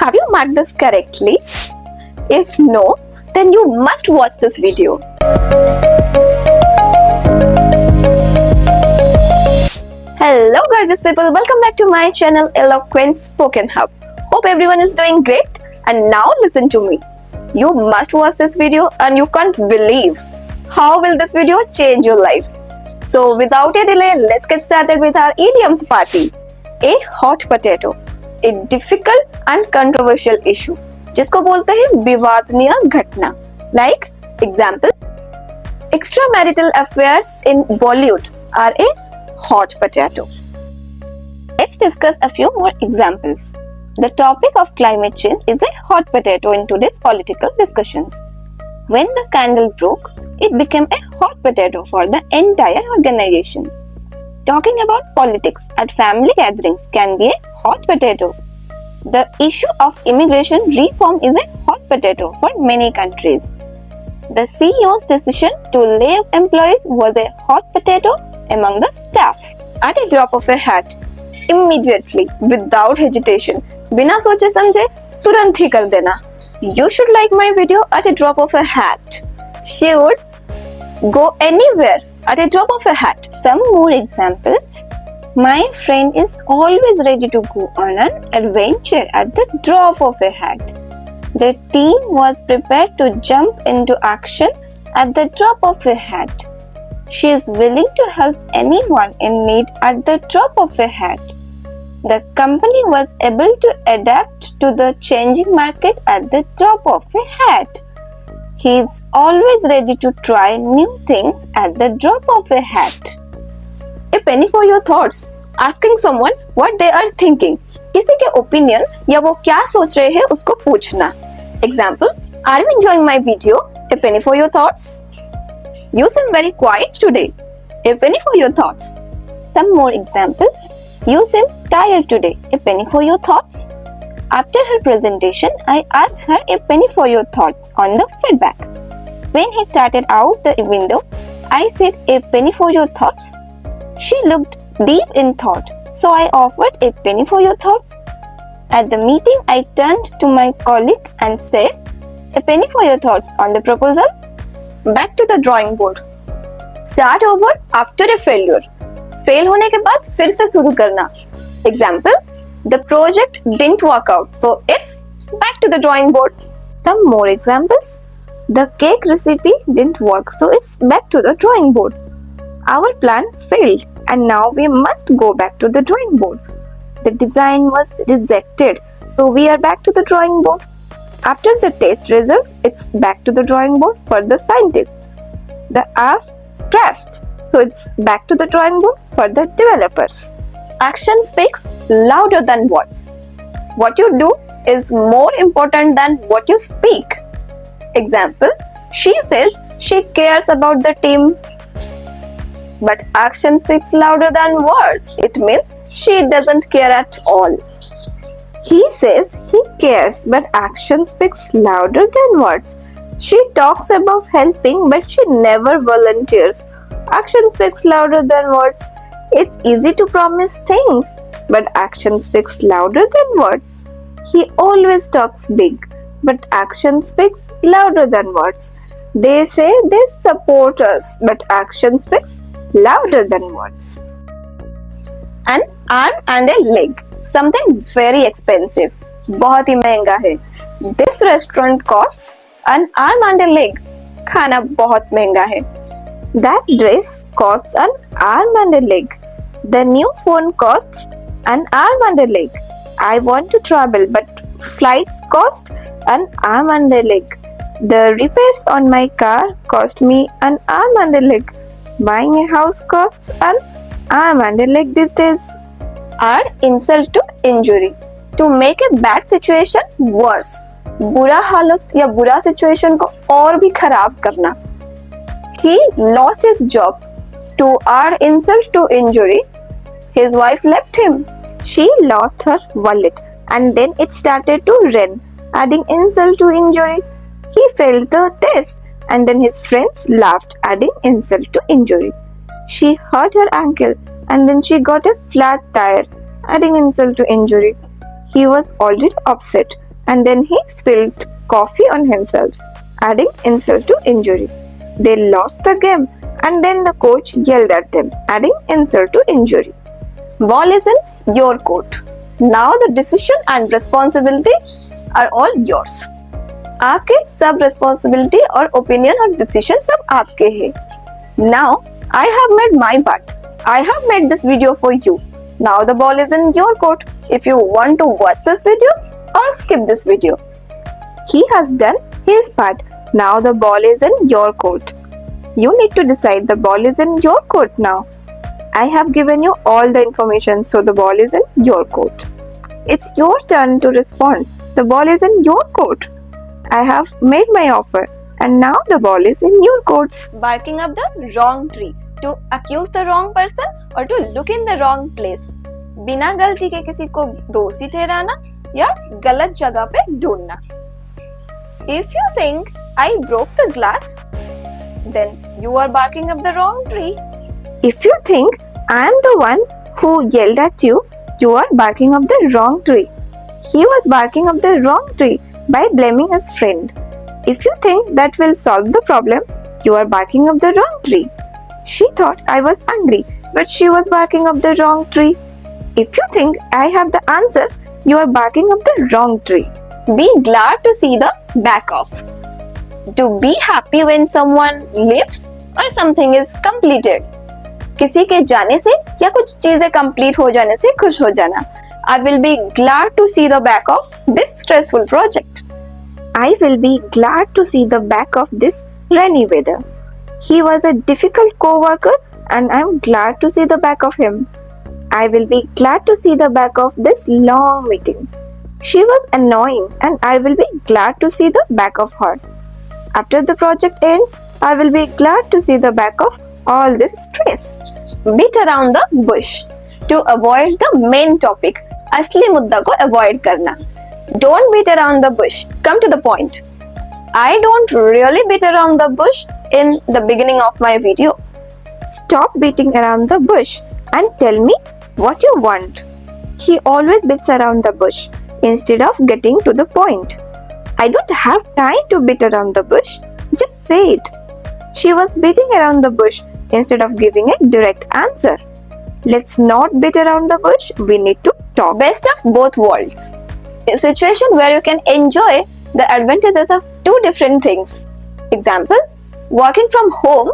Have you marked this correctly? If no, then you must watch this video. Hello gorgeous people, welcome back to my channel Eloquent Spoken Hub. Hope everyone is doing great, and now listen to me. You must watch this video and you can't believe how will this video change your life. So without a delay, let's get started with our idioms party. A hot potato, a difficult and controversial issue, जिसको बोलते हैं विवादनीय घटना. Like example, extramarital affairs in Bollywood are a hot potato. Let's discuss a few more examples. The topic of climate change is a hot potato in today's political discussions. When the scandal broke, it became a hot potato for the entire organization. Talking about politics at family gatherings can be a hot potato. The issue of immigration reform is a hot potato for many countries. The CEO's decision to lay off employees was a hot potato among the staff. At a drop of a hat, immediately, without hesitation, बिना सोचे समझे तुरंत ही कर देना. You should like my video at a drop of a hat. Should go anywhere at a drop of a hat. Some more examples. My friend is always ready to go on an adventure at the drop of a hat. The team was prepared to jump into action at the drop of a hat. She is willing to help anyone in need at the drop of a hat. The company was able to adapt to the changing market at the drop of a hat. He is always ready to try new things at the drop of a hat. A penny for your thoughts. Asking someone what they are thinking. किसी के opinion या वो क्या सोच रहे हैं उसको पूछना. Example, are you enjoying my video? A penny for your thoughts. You seem very quiet today. A penny for your thoughts. Some more examples. You seem tired today. A penny for your thoughts. After her presentation, I asked her a penny for your thoughts on the feedback. When he started out the window, I said a penny for your thoughts. She looked deep in thought, so I offered a penny for your thoughts. At the meeting, I turned to my colleague and said, a penny for your thoughts on the proposal. Back to the drawing board. Start over after a failure. Fail होने के बाद फिर से शुरू करना. Example, the project didn't work out, so it's back to the drawing board. Some more examples. The cake recipe didn't work, so it's back to the drawing board. Our plan failed, and now we must go back to the drawing board. The design was rejected, so we are back to the drawing board. After the test results, it's back to the drawing board for the scientists. The app crashed, so it's back to the drawing board for the developers. Action speaks louder than words. What you do is more important than what you speak. Example, she says she cares about the team, but action speaks louder than words. It means she doesn't care at all. He says he cares, but action speaks louder than words. She talks about helping, but she never volunteers. Action speaks louder than words. It's easy to promise things, but action speaks louder than words. He always talks big, but action speaks louder than words. They say they support us, but action speaks louder than words. An arm and a leg. Something very expensive. बहुत ही महंगा है. This restaurant costs an arm and a leg. खाना बहुत महंगा है. That dress costs an arm and a leg. The new phone costs an arm and a leg. I want to travel, but flights cost an arm and a leg. The repairs on my car cost me an arm and a leg. Buying a house costs an arm and a leg these days. Add insult to injury. To make a bad situation worse. बुरा हालत या बुरा situation को और भी खराब करना. He lost his job. To add insult to injury, his wife left him. She lost her wallet and then it started to rain, adding insult to injury. He failed the test and then his friends laughed, adding insult to injury. She hurt her ankle and then she got a flat tire, adding insult to injury. He was already upset and then he spilled coffee on himself, adding insult to injury. They lost the game, and then the coach yelled at them, adding insult to injury. Ball is in your court. Now the decision and responsibility are all yours. आपके सब responsibility और opinion और decision सब आपके हैं. Now I have made my part. I have made this video for you. Now the ball is in your court. If you want to watch this video or skip this video. He has done his part. Now the ball is in your court. You need to decide. The ball is in your court now. I have given you all the information, so the ball is in your court. It's your turn to respond. The ball is in your court. I have made my offer, and now the ball is in your courts. Barking up the wrong tree to accuse the wrong person or to look in the wrong place. बिना गलती के किसी को दोषी ठहराना या गलत जगह पे ढूंढना. If you think I broke the glass, then you are barking up the wrong tree. If you think I am the one who yelled at you, you are barking up the wrong tree. He was barking up the wrong tree by blaming his friend. If you think that will solve the problem, you are barking up the wrong tree. She thought I was angry, but she was barking up the wrong tree. If you think I have the answers, you are barking up the wrong tree. Be glad to see the back of. To be happy when someone leaves or something is completed. किसी के जाने से या कुछ चीजें complete हो जाने से खुश हो जाना. I will be glad to see the back of this stressful project. I will be glad to see the back of this rainy weather. He was a difficult co-worker and I am glad to see the back of him. I will be glad to see the back of this long meeting. She was annoying and I will be glad to see the back of her. After the project ends, I will be glad to see the back of all this stress. Beat around the bush to avoid the main topic. असली मुद्दा को avoid करना. Don't beat around the bush. Come to the point. I don't really beat around the bush in the beginning of my video. Stop beating around the bush and tell me what you want. He always beats around the bush instead of getting to the point. I don't have time to beat around the bush. Just say it. She was beating around the bush instead of giving a direct answer. Let's not beat around the bush. We need to talk. Best of both worlds. A situation where you can enjoy the advantages of two different things. Example, working from home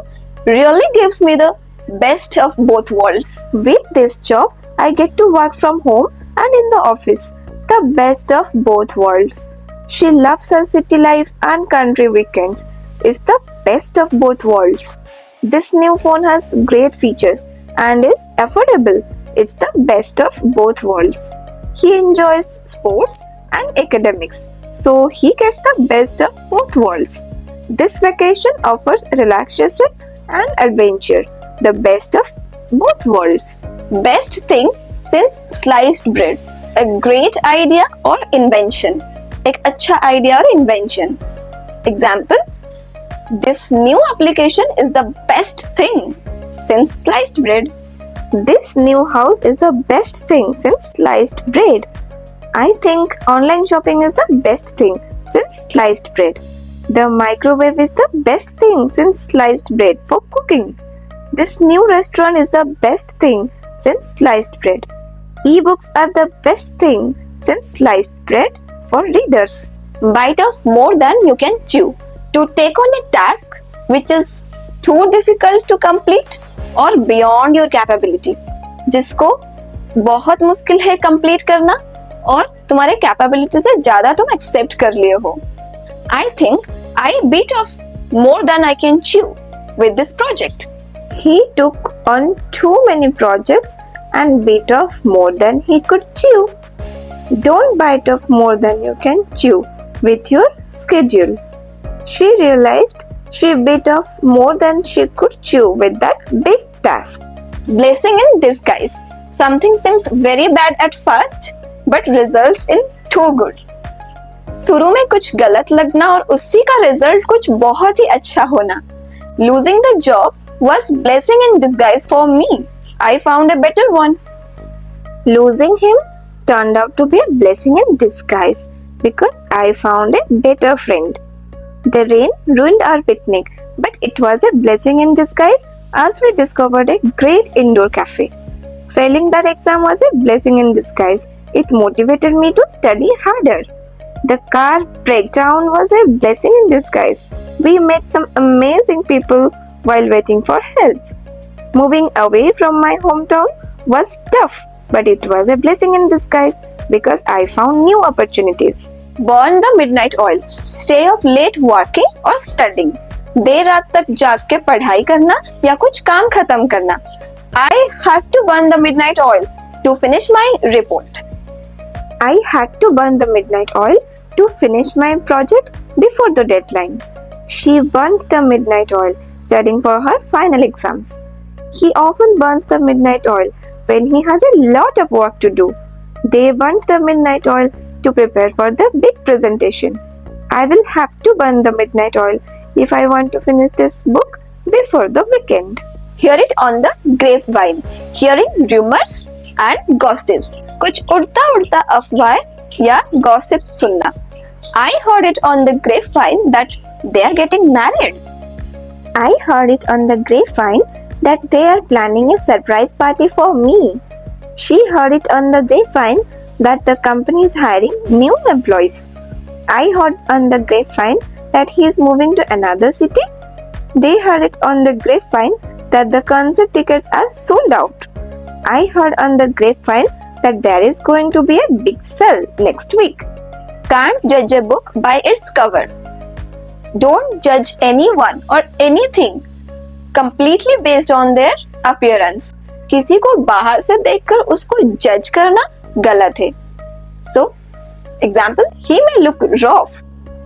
really gives me the best of both worlds. With this job, I get to work from home and in the office. The best of both worlds. She loves her city life and country weekends. It's the best of both worlds. This new phone has great features and is affordable. It's the best of both worlds. He enjoys sports and academics, so he gets the best of both worlds. This vacation offers relaxation and adventure. The best of both worlds. Best thing since sliced bread. A great idea or invention. एक अच्छा idea or invention. Example, this new application is the best thing since sliced bread. This new house is the best thing since sliced bread. I think online shopping is the best thing since sliced bread. The microwave is the best thing since sliced bread for cooking. This new restaurant is the best thing since sliced bread. E-books are the best thing since sliced bread for readers. Bite off more than you can chew. To take on a task which is too difficult to complete or beyond your capability. जिसको बहुत मुश्किल है complete करना और तुम्हारे capability से ज़्यादा तुम accept कर लिए हो. I think I bit off more than I can chew with this project. He took on too many projects and bit off more than he could chew. Don't bite off more than you can chew with your schedule. She realized she bit off more than she could chew with that big task. Blessing in disguise. Something seems very bad at first, but results in too good. शुरू में कुछ गलत लगना और उसी का result कुछ बहुत ही अच्छा होना. Losing the job was blessing in disguise for me. I found a better one. Losing him turned out to be a blessing in disguise. because I found a better friend. The rain ruined our picnic, but it was a blessing in disguise as we discovered a great indoor cafe. Failing that exam was a blessing in disguise. It motivated me to study harder. The car breakdown was a blessing in disguise. We met some amazing people while waiting for help. Moving away from my hometown was tough, but it was a blessing in disguise because I found new opportunities. Burn the midnight oil. Stay up late working or studying. देर रात तक जाग के पढ़ाई करना या कुछ काम खत्म करना. I had to burn the midnight oil to finish my report. I had to burn the midnight oil to finish my project before the deadline. She burned the midnight oil studying for her final exams. He often burns the midnight oil when he has a lot of work to do. They burnt the midnight oil to prepare for the big presentation. I will have to burn the midnight oil if I want to finish this book before the weekend. Hear it on the grapevine. Hearing rumors and gossips. कुछ उड़ता उड़ता अफवाह या gossips सुनना. I heard it on the grapevine that they are getting married. I heard it on the grapevine that they are planning a surprise party for me. She heard it on the grapevine that the company is hiring new employees. I heard on the grapevine that he is moving to another city. They heard it on the grapevine that the concert tickets are sold out. I heard on the grapevine that there is going to be a big sale next week. Can't judge a book by its cover. Don't judge anyone or anything completely based on their appearance. किसी को बाहर से देखकर उसको जज करना गलत है. So, example, he may look rough,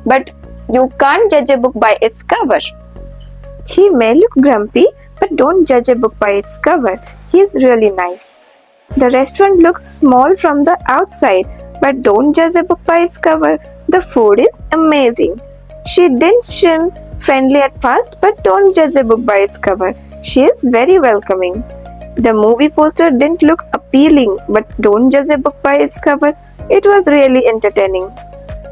but you can't judge a book by its cover. He may look grumpy, but don't judge a book by its cover. He is really nice. The restaurant looks small from the outside, but don't judge a book by its cover. The food is amazing. She didn't seem friendly at first, but don't judge a book by its cover. She is very welcoming. The movie poster didn't look appealing, but don't judge a book by its cover. It was really entertaining.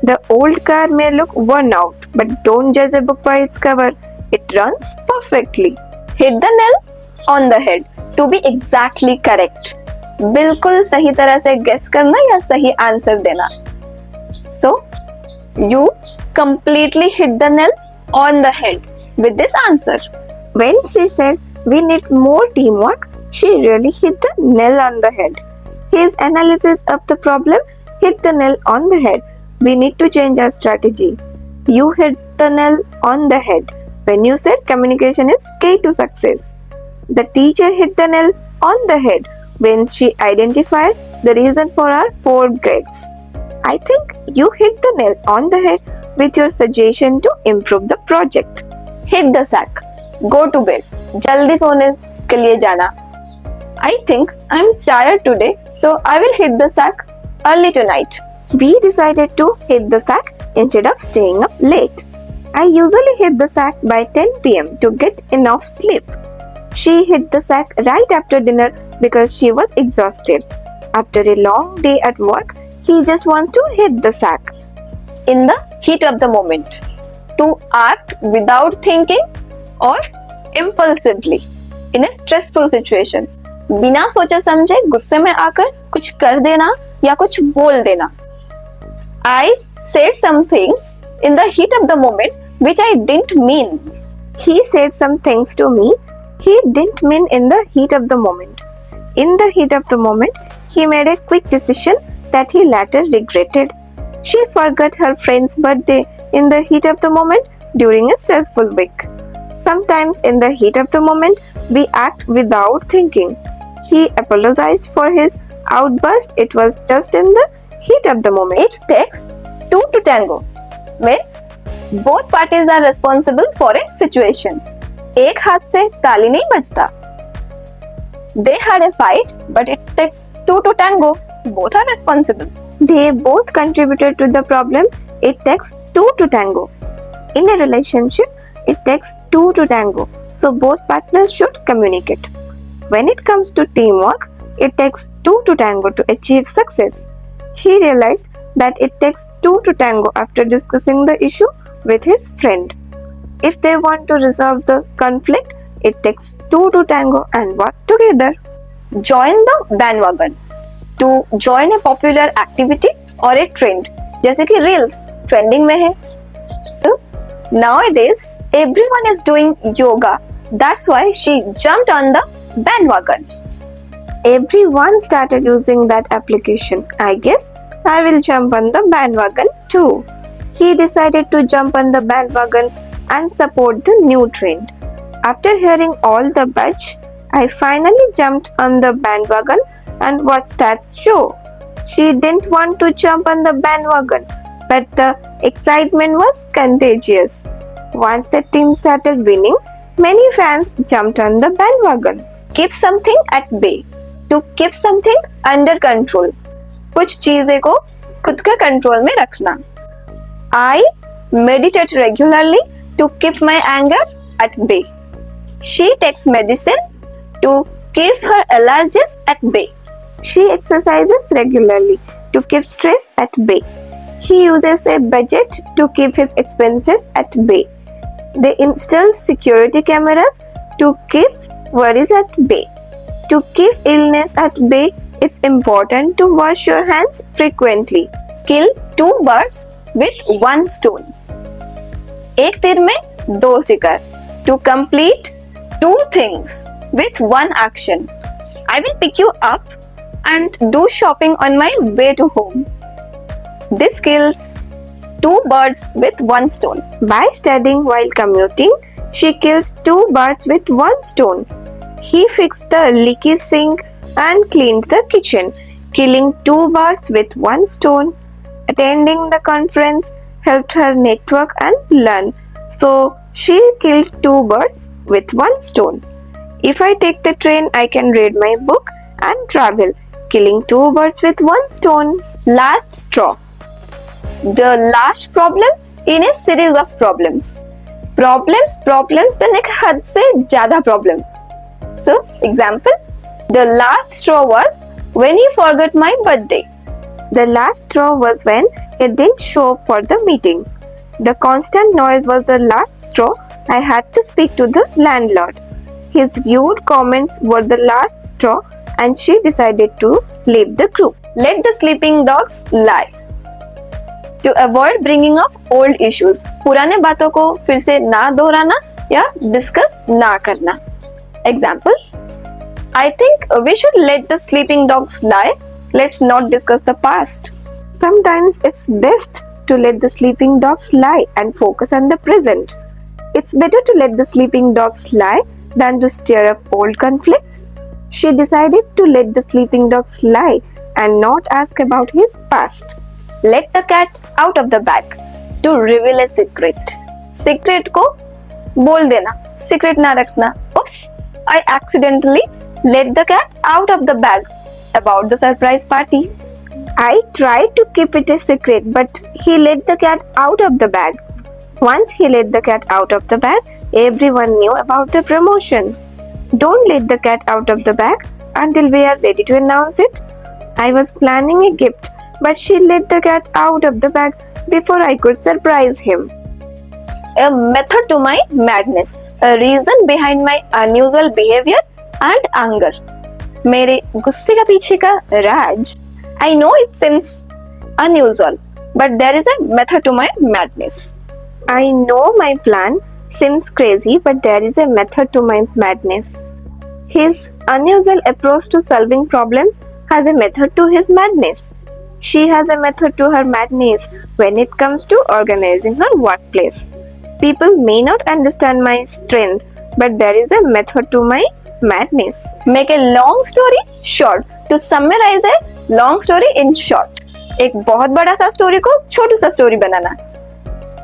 The old car may look worn out, but don't judge a book by its cover. It runs perfectly. Hit the nail on the head to be exactly correct. बिल्कुल सही तरह से guess करना या सही answer देना. So, you completely hit the nail on the head with this answer. When she said we need more teamwork, she really hit the nail on the head. His analysis of the problem hit the nail on the head. We need to change our strategy. You hit the nail on the head when you said communication is key to success. The teacher hit the nail on the head when she identified the reason for our poor grades. I think you hit the nail on the head with your suggestion to improve the project. Hit the sack. Go to bed. जल्दी सोने के लिए जाना. I think I'm tired today, so I will hit the sack early tonight. We decided to hit the sack instead of staying up late. I usually hit the sack by 10 p.m. to get enough sleep. She hit the sack right after dinner because she was exhausted. After a long day at work, he just wants to hit the sack. In the heat of the moment. To act without thinking or impulsively in a stressful situation. बिना सोचे समझे गुस्से में आकर कुछ कर देना या कुछ बोल देना. I said some things in the heat of the moment which I didn't mean. He said some things to me he didn't mean in the heat of the moment. In the heat of the moment, he made a quick decision that he later regretted. She forgot her friend's birthday in the heat of the moment during a stressful week. Sometimes in the heat of the moment, we act without thinking. He apologized for his outburst. It was just in the heat of the moment. It takes two to tango. Means both parties are responsible for a situation. एक हाथ से ताली नहीं बजता. They had a fight, but it takes two to tango. Both are responsible. They both contributed to the problem. It takes two to tango. In a relationship, it takes two to tango. So both partners should communicate. When it comes to teamwork, it takes two to tango to achieve success. He realized that it takes two to tango after discussing the issue with his friend. If they want to resolve the conflict, it takes two to tango and work together. Join the bandwagon. To join a popular activity or a trend, जैसे कि reels trending में है. So nowadays everyone is doing yoga. That's why she jumped on the bandwagon. Everyone started using that application. I guess I will jump on the bandwagon too. He decided to jump on the bandwagon and support the new trend. After hearing all the buzz, I finally jumped on the bandwagon and watched that show. She didn't want to jump on the bandwagon, but the excitement was contagious. Once the team started winning, many fans jumped on the bandwagon. Keep something at bay. To keep something under control. कुछ चीजें को खुद के control में रखना. I meditate regularly to keep my anger at bay. She takes medicine to keep her allergies at bay. She exercises regularly to keep stress at bay. He uses a budget to keep his expenses at bay. They install security cameras to keep worries at bay. To keep illness at bay, it's important to wash your hands frequently. Kill two birds with one stone. एक तीर में दो शिकार. To complete two things with one action. I will pick you up and do shopping on my way to home. This kills two birds with one stone. By studying while commuting, she kills two birds with one stone. He fixed the leaky sink and cleaned the kitchen, killing two birds with one stone. Attending the conference helped her network and learn, so she killed two birds with one stone. If I take the train, I can read my book and travel, killing two birds with one stone. Last straw. The last problem in a series of problems. Problems then एक हद से ज़्यादा problem. So, example, the last straw was when he forgot my birthday. The last straw was when he didn't show up for the meeting. The constant noise was the last straw. I had to speak to the landlord. His rude comments were the last straw and she decided to leave the group. Let the sleeping dogs lie. To avoid bringing up old issues. पुराने बातों को फिर से ना दोहराना या discuss ना करना. Example, I think we should let the sleeping dogs lie. Let's not discuss the past. Sometimes it's best to let the sleeping dogs lie and focus on the present. It's better to let the sleeping dogs lie than to stir up old conflicts. She decided to let the sleeping dogs lie and not ask about his past. Let the cat out of the bag to reveal a secret. Secret को बोल देना, secret ना रखना. Oops, I accidentally let the cat out of the bag about the surprise party. I tried to keep it a secret, but he let the cat out of the bag. Once he let the cat out of the bag, everyone knew about the promotion. Don't let the cat out of the bag until we are ready to announce it. I was planning a gift, but she let the cat out of the bag before I could surprise him. A method to my madness, a reason behind my unusual behavior and anger. मेरे गुस्से का पीछे का राज. I know it seems unusual, but there is a method to my madness. I know my plan seems crazy, but there is a method to my madness. His unusual approach to solving problems has a method to his madness. She has a method to her madness when it comes to organizing her workplace. People may not understand my strength, but there is a method to my madness. Make a long story short to summarize a long story in short. एक बहुत बड़ा सा story को छोटा सा story banana.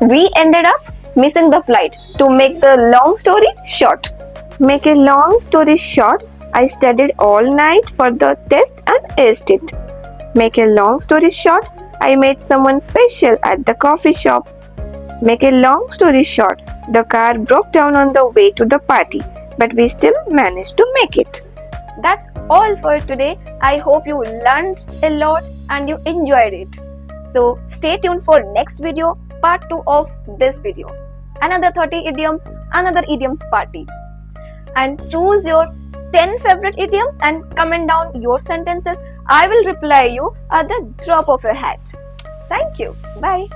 We ended up missing the flight. To make the long story short. Make a long story short, I studied all night for the test and aced it. Make a long story short, I met someone special at the coffee shop. Make a long story short, the car broke down on the way to the party, but we still managed to make it. That's all for today. I hope you learned a lot and you enjoyed it. So stay tuned for next video, part 2 of this video. Another 30 idioms, another idioms party. And choose your 10 favorite idioms and comment down your sentences. I will reply you at the drop of a hat. Thank you. Bye.